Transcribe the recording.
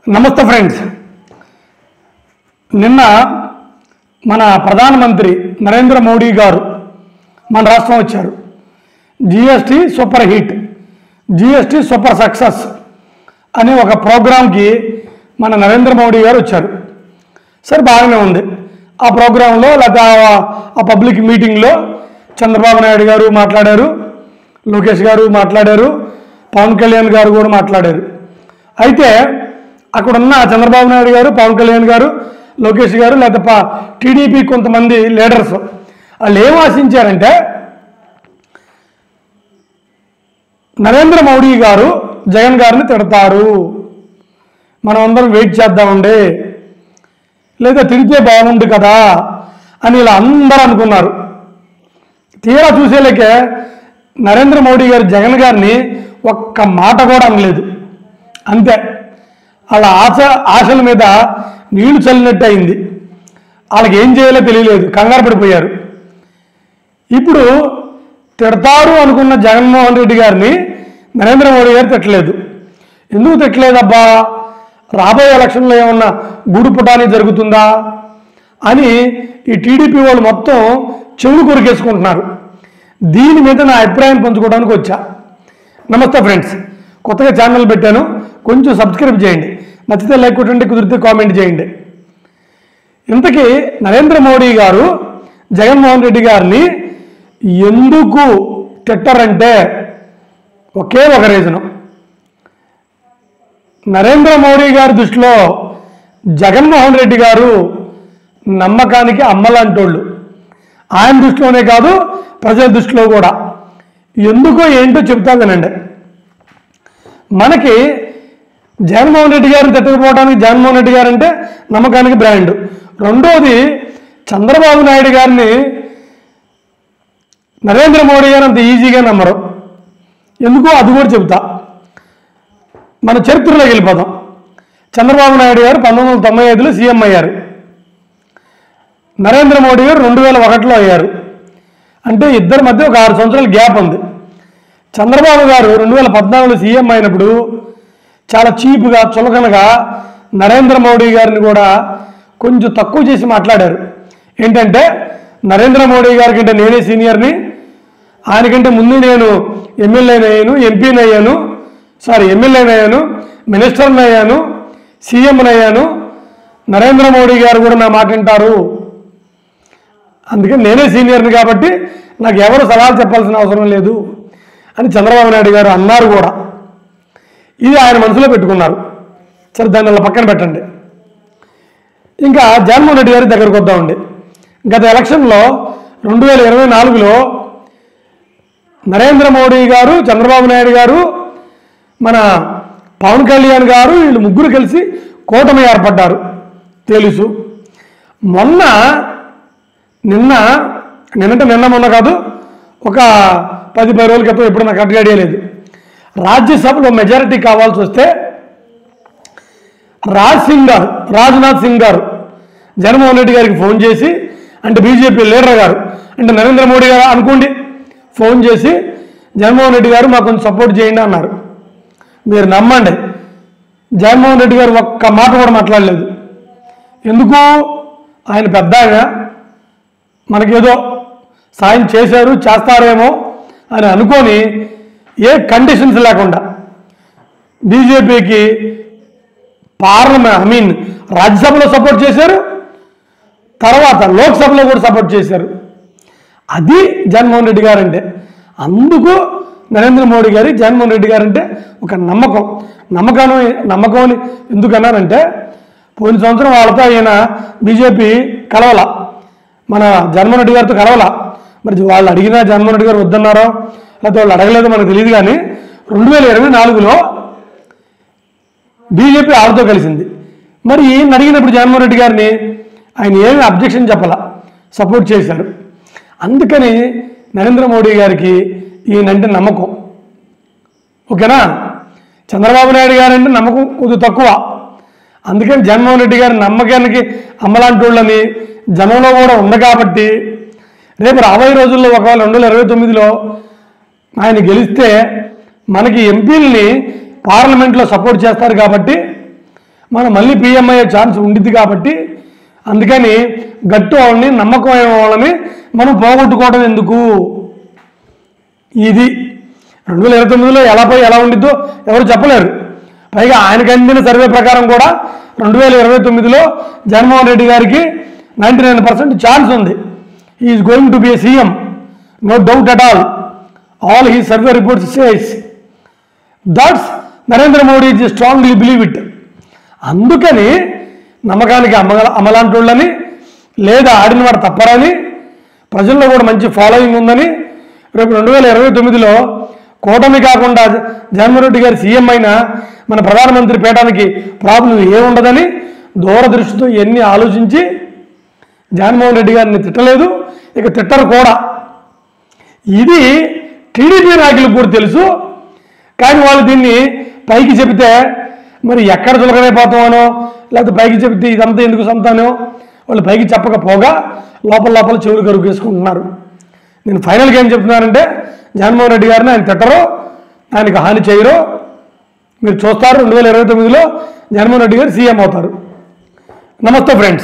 నమస్తే ఫ్రెండ్స్. నిన్న మన ప్రధానమంత్రి నరేంద్ర మోడీ గారు మన రాష్ట్రం వచ్చారు. GST super hit, GST super success అనే ఒక ప్రోగ్రాంకి మన నరేంద్ర మోడీ గారు వచ్చారు. సరే, బాగానే ఉంది. ఆ ప్రోగ్రాంలో లేదా ఆ పబ్లిక్ మీటింగ్లో చంద్రబాబు నాయుడు గారు మాట్లాడారు, లోకేష్ గారు మాట్లాడారు, పవన్ కళ్యాణ్ గారు కూడా మాట్లాడారు. అయితే అక్కడున్న చంద్రబాబు నాయుడు గారు, పవన్ కళ్యాణ్ గారు, లోకేష్ గారు లేదా టీడీపీ కొంతమంది లీడర్స్ వాళ్ళు ఏం ఆశించారంటే నరేంద్ర మోడీ గారు జగన్ గారిని తిడతారు, మనం అందరం వెయిట్ చేద్దామండి, లేదా తిడితే బాగుండు కదా అని ఇలా అందరూ అనుకున్నారు. తీరా చూసేలేకే నరేంద్ర మోడీ గారు జగన్ గారిని ఒక్క మాట కూడా అనలేదు. అంతే, వాళ్ళ ఆశల మీద నీళ్లు చల్లినట్టు అయింది. వాళ్ళకి ఏం చేయాలో తెలియలేదు, కంగారు పడిపోయారు. ఇప్పుడు తిడతారు అనుకున్న జగన్మోహన్ రెడ్డి గారిని నరేంద్ర మోడీ గారు తిట్టలేదు. ఎందుకు తిట్టలేదబ్బా, రాబోయే ఎలక్షన్లో ఏమన్నా గూడు పుటాని జరుగుతుందా అని ఈ టీడీపీ వాళ్ళు మొత్తం చెవులు కొరికేసుకుంటున్నారు. దీని మీద నా అభిప్రాయం పంచుకోవడానికి వచ్చా. నమస్తే ఫ్రెండ్స్, కొత్తగా ఛానల్ పెట్టాను, కొంచెం సబ్స్క్రైబ్ చేయండి, నచ్చితే లైక్ కొట్టండి, కుదిరితే కామెంట్ చేయండి. ఇంతకీ నరేంద్ర మోడీ గారు జగన్మోహన్ రెడ్డి గారిని ఎందుకు తిట్టారంటే ఒకే ఒక రీజను. నరేంద్ర మోడీ గారి దృష్టిలో జగన్మోహన్ రెడ్డి గారు నమ్మకానికి అమ్మలాంటోళ్ళు. ఆయన దృష్టిలోనే కాదు, ప్రజల దృష్టిలో కూడా. ఎందుకో ఏంటో చెప్తా వినండి. మనకి జగన్మోహన్ రెడ్డి గారిని తిట్టకపోవడానికి జగన్మోహన్ రెడ్డి గారు అంటే నమ్మకానికి బ్రాండ్. రెండోది, చంద్రబాబు నాయుడు గారిని నరేంద్ర మోడీ గారు అంత ఈజీగా నమ్మరు. ఎందుకో అది కూడా చెబుతా. మన చరిత్రలోకి వెళ్ళిపోదాం. చంద్రబాబు నాయుడు గారు 1995లో సీఎం అయ్యారు. నరేంద్ర మోడీ గారు 2001లో అయ్యారు. అంటే ఇద్దరి మధ్య ఒక 6 సంవత్సరాల గ్యాప్ ఉంది. చంద్రబాబు గారు 2014లో సీఎం అయినప్పుడు చాలా చీప్గా, చులకనగా నరేంద్ర మోడీ గారిని కూడా కొంచెం తక్కువ చేసి మాట్లాడారు. ఏంటంటే, నరేంద్ర మోడీ గారి కంటే నేనే సీనియర్ని, ఆయనకంటే ముందు నేను ఎమ్మెల్యేని అయ్యాను, ఎంపీని అయ్యాను, ఎమ్మెల్యేని అయ్యాను, మినిస్టర్ని అయ్యాను, సీఎంని అయ్యాను, నరేంద్ర మోడీ గారు కూడా నా మాట వింటారు, అందుకని నేనే సీనియర్ని కాబట్టి నాకు ఎవరు సలహాలు చెప్పాల్సిన అవసరం లేదు అని చంద్రబాబు నాయుడు గారు అన్నారు కూడా. ఇది ఆయన మనసులో పెట్టుకున్నారు. సరే, దాన్ని అలా పక్కన పెట్టండి. ఇంకా జగన్మోహన్ రెడ్డి గారి దగ్గరకు వద్దామండి. గత ఎలక్షన్లో 2024లో నరేంద్ర మోడీ గారు, చంద్రబాబు నాయుడు గారు, మన పవన్ కళ్యాణ్ గారు, వీళ్ళు ముగ్గురు కలిసి కూటమి ఏర్పడ్డారు తెలుసు. నిన్న మొన్న కాదు, ఒక 10 రోజుల క్రితం, ఎప్పుడు నాకు కరెక్ట్గా ఐడియా లేదు, రాజ్యసభలో మెజారిటీ కావాల్సి వస్తే రాజ్నాథ్ సింగ్ గారు జగన్మోహన్ రెడ్డి గారికి ఫోన్ చేసి, అంటే బీజేపీ లీడర్ గారు, అంటే నరేంద్ర మోడీ గారు అనుకోండి, ఫోన్ చేసి జగన్మోహన్ రెడ్డి గారు మాకు కొంచెం సపోర్ట్ చేయండి అన్నారు. మీరు నమ్మండి, జగన్మోహన్ రెడ్డి గారు ఒక్క మాట కూడా మాట్లాడలేదు. ఎందుకు? ఆయన పెద్ద ఆయన, మనకేదో సాయం చేశారు, చేస్తారేమో అని అనుకొని ఏ కండిషన్స్ లేకుండా బీజేపీకి రాజ్యసభలో సపోర్ట్ చేశారు, తర్వాత లోక్సభలో కూడా సపోర్ట్ చేశారు. అది జగన్మోహన్ రెడ్డి గారు అంటే. అందుకు నరేంద్ర మోడీ గారి జగన్మోహన్ రెడ్డి గారు అంటే ఒక నమ్మకం అని ఎందుకన్నారంటే, పోయిన సంవత్సరం వాళ్ళతో ఆయన బీజేపీ కలవల, మన జగన్మోహన్ రెడ్డి గారితో కలవల. మరి వాళ్ళు అడిగినా జగన్మోహన్ రెడ్డి గారు వద్దన్నారో లేకపోతే వాళ్ళు అడగలేదో మనకు తెలియదు. కానీ 2024లో బీజేపీ వాళ్ళతో కలిసింది. మరి ఈయన అడిగినప్పుడు జగన్మోహన్ రెడ్డి గారిని ఆయన ఏమి అబ్జెక్షన్ చెప్పాల, సపోర్ట్ చేశారు. అందుకని నరేంద్ర మోడీ గారికి ఈయనంటే నమ్మకం. ఓకేనా? చంద్రబాబు నాయుడు గారు అంటే నమ్మకం కొద్దిగా తక్కువ. అందుకని జగన్మోహన్ రెడ్డి గారి నమ్మకానికి అమ్మలాంటి వాళ్ళని జనంలో కూడా ఉంది. కాబట్టి రేపు రాబోయే రోజుల్లో ఒకవేళ 2029లో ఆయన గెలిస్తే మనకి ఎంపీలని పార్లమెంట్లో సపోర్ట్ చేస్తారు. కాబట్టి మనం మళ్ళీ పీఎం అయ్యే ఛాన్స్ ఉండిద్ది కాబట్టి అందుకని గట్టు వాళ్ళని నమ్మకమైన వాళ్ళని మనం పోగొట్టుకోవడం ఎందుకు? ఇది 2029లో ఎలా ఉండిద్దో ఎవరు చెప్పలేరు. పైగా ఆయనకు అందిన సర్వే ప్రకారం కూడా 2029లో జగన్మోహన్ రెడ్డి గారికి 99% ఛాన్స్ ఉంది. Is going to be a CM, no doubt at all he survey reports says that's Narendra Modi is strongly believe it. అందుకని నమ్మకానికి అమలాంటోళ్ళని లేదా ఆడిన వాడు తప్పరని ప్రజల్లో కూడా మంచి ఫాలోయింగ్ ఉందని రేపు 2029లో కూటమి కాకుండా జగన్మోహన్ రెడ్డి గారు సీఎం అయినా మన ప్రధానమంత్రి పీఠానికి ప్రాబ్లం ఏముండదని దూరదృష్టితో ఎన్ని ఆలోచించి జగన్మోహన్ రెడ్డి గారిని తిట్టలేదు, ఇక తిట్టరు కూడా. ఇది టీడీపీ నాయకులకు కూడా తెలుసు. కానీ వాళ్ళు దీన్ని పైకి చెబితే మరి ఎక్కడ చులకనైపోతామనో లేకపోతే పైకి చెబితే ఇదంతా ఎందుకు సంతానో వాళ్ళు పైకి చెప్పకపోగా లోపల చెవులు కరుగేసుకుంటున్నారు. నేను ఫైనల్గా ఏం చెప్తున్నానంటే జగన్మోహన్ రెడ్డి గారిని ఆయన తిట్టరు, ఆయనకు హాని చేయరు. మీరు చూస్తారు 2029లో జగన్మోహన్ రెడ్డి గారు సీఎం అవుతారు. నమస్తే ఫ్రెండ్స్.